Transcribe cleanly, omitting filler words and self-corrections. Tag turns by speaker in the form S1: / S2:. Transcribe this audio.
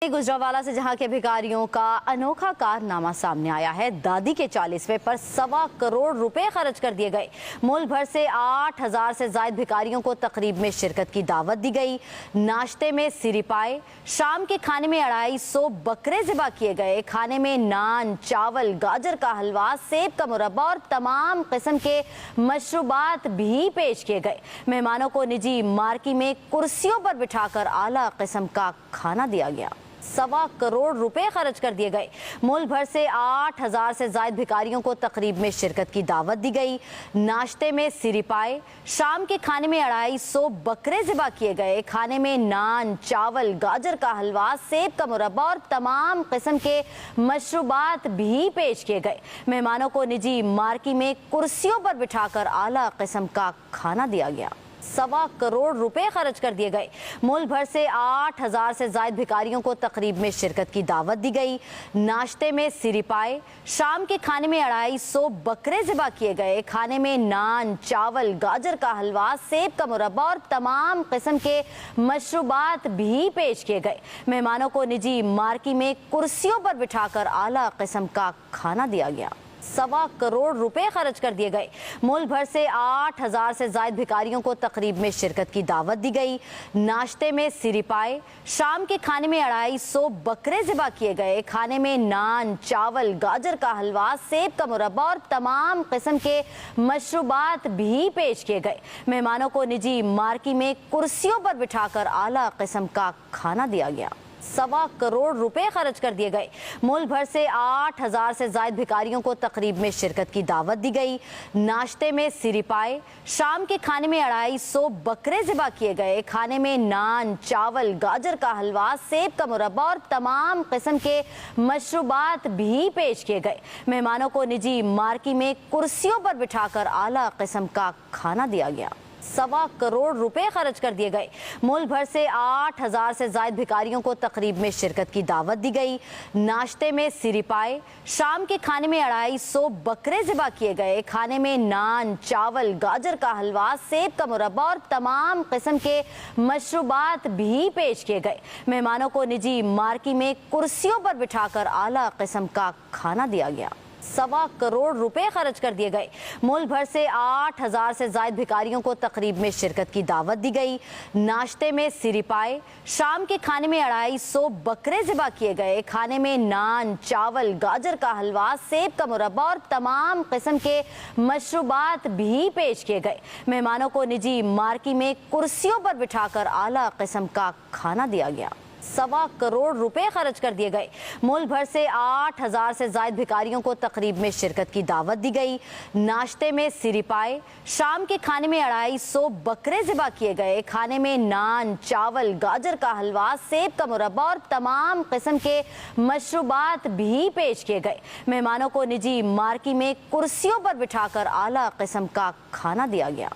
S1: गुजरावाला से जहां के भिखारियों का अनोखा कारनामा सामने आया है। दादी के 40वें पर 1.25 करोड़ रुपए खर्च कर दिए गए। मुल्क भर से 8000 से ज्यादा भिखारियों को तकरीब में शिरकत की दावत दी गई। नाश्ते में सिरी पाए, शाम के खाने में 250 बकरे ज़िबा किए गए। खाने में नान, चावल, गाजर का हलवा, सेब का मुरब्बा और तमाम किस्म के मशरूबात भी पेश किए गए। मेहमानों को निजी मार्की में कुर्सियों पर बिठाकर आला किस्म का खाना दिया गया। 1.25 करोड़ रुपए खर्च कर दिए गए। मुल्क भर से 8000 से ज्यादा भिखारियों को तकरीब में शिरकत की दावत दी गई। नाश्ते में सिरी पाए, शाम के खाने में 250 बकरे ज़िबा किए गए। खाने में नान, चावल, गाजर का हलवा, सेब का मुरब्बा और तमाम किस्म के मशरूबात भी पेश किए गए। मेहमानों को निजी मार्की में कुर्सियों पर बिठाकर आला किस्म का खाना दिया गया। 1.25 करोड़ रुपए खर्च कर दिए गए। मुल्क भर से 8000 से ज्यादा भिखारियों को तकरीब में शिरकत की दावत दी गई। नाश्ते में सिरी पाए, शाम के खाने में 250 बकरे ज़िबा किए गए। खाने में नान, चावल, गाजर का हलवा, सेब का मुरब्बा और तमाम किस्म के मशरूबात भी पेश किए गए। मेहमानों को निजी मार्की में कुर्सियों पर बिठाकर आला किस्म का खाना दिया गया। 1.25 करोड़ रुपए खर्च कर दिए गए। मुल्क भर से 8000 से ज्यादा भिखारियों को तकरीब में शिरकत की दावत दी गई। नाश्ते में सिरी पाए, शाम के खाने में 250 बकरे ज़िबा किए गए। खाने में नान, चावल, गाजर का हलवा, सेब का मुरब्बा और तमाम किस्म के मशरूबात भी पेश किए गए। मेहमानों को निजी मार्की में कुर्सियों पर बिठाकर आला किस्म का खाना दिया गया। 1.25 करोड़ रुपए खर्च कर दिए गए। मुल्क भर से 8000 से ज्यादा भिखारियों को तकरीब में शिरकत की दावत दी गई। नाश्ते में सिरी पाए, शाम के खाने में 250 बकरे ज़िबा किए गए। खाने में नान, चावल, गाजर का हलवा, सेब का मुरब्बा और तमाम किस्म के मशरूबात भी पेश किए गए। मेहमानों को निजी मार्की में कुर्सियों पर बिठाकर आला किस्म का खाना दिया गया। 1.25 करोड़ रुपए खर्च कर दिए गए। मुल्क भर से 8000 से ज्यादा भिखारियों को तकरीब में शिरकत की दावत दी गई। नाश्ते में सिरी पाए, शाम के खाने में 250 बकरे ज़िबा किए गए। खाने में नान, चावल, गाजर का हलवा, सेब का मुरब्बा और तमाम किस्म के मशरूबात भी पेश किए गए। मेहमानों को निजी मार्की में कुर्सियों पर बिठाकर आला किस्म का खाना दिया गया। 1.25 करोड़ रुपए खर्च कर दिए गए। मुल्क भर से 8000 से ज्यादा भिखारियों को तकरीब में शिरकत की दावत दी गई। नाश्ते में सिरी पाए, शाम के खाने में 250 बकरे ज़िबा किए गए। खाने में नान, चावल, गाजर का हलवा, सेब का मुरब्बा और तमाम किस्म के मशरूबात भी पेश किए गए। मेहमानों को निजी मार्की में कुर्सियों पर बिठाकर आला किस्म का खाना दिया गया। 1.25 करोड़ रुपए खर्च कर दिए गए। मुल्क भर से 8000 से ज्यादा भिखारियों को तकरीब में शिरकत की दावत दी गई। नाश्ते में सिरी पाए, शाम के खाने में 250 बकरे ज़िबा किए गए। खाने में नान, चावल, गाजर का हलवा, सेब का मुरब्बा और तमाम किस्म के मशरूबात भी पेश किए गए। मेहमानों को निजी मार्की में कुर्सियों पर बिठाकर आला किस्म का खाना दिया गया।